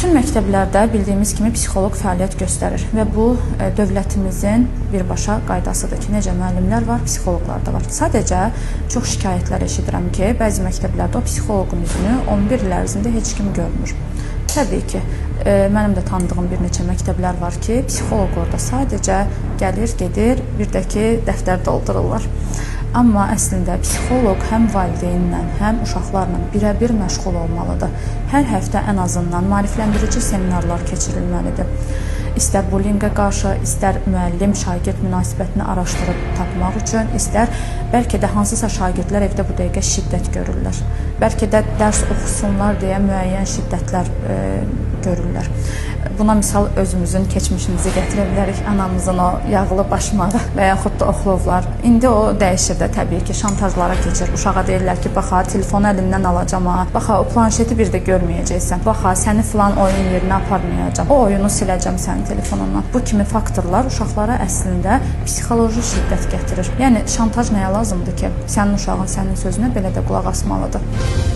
Bütün məktəblərdə bildiyimiz kimi psixoloq fəaliyyət göstərir və bu dövlətimizin birbaşa qaydasıdır ki, necə müəllimlər var, psixoloqlar da var. Sadəcə çox şikayətlər eşidirəm ki, bəzi məktəblərdə o psixoloqun üzünü 11 il ərzində heç kim görmür. Təbii ki, mənim də tanıdığım bir neçə məktəblər var ki, psixoloq orada sadəcə gəlir, gedir, bir də ki, dəftər doldururlar. Amma əslində psixoloq həm valideynlə, həm uşaqlarla birə-bir məşğul olmalıdır. Hər həftə ən azından maarifləndirici seminarlar keçirilməlidir. İstər bullyinqə qarşı, istər müəllim-şagird münasibətini araşdırıb tapmaq üçün, istər bəlkə də hansısa şagirdlər evdə bu dəqiqə şiddət görürlər. Bəlkə də dərs oxusunlar deyə müəyyən şiddətlər görürlər. Buna misal özümüzün keçmişimizi gətirə bilərik. Anamızın o yağlı başmağı və yaxud da oxlovlar. İndi o dəyişir də təbii ki, şantajlara keçir. Uşağa deyirlər ki, baxa, telefonu əlimdən alacam ha, baxa, o planşeti bir də görməyəcəksən, baxa, səni filan oyun yerinə aparmayacam, o oyunu siləcəm sənin telefonundan. Bu kimi faktorlar uşaqlara əslində psixoloji şiddət gətirir. Yəni, şantaj nəyə lazımdır ki, sənin uşağın sənin sözünə belə də qulaq asmalıdır.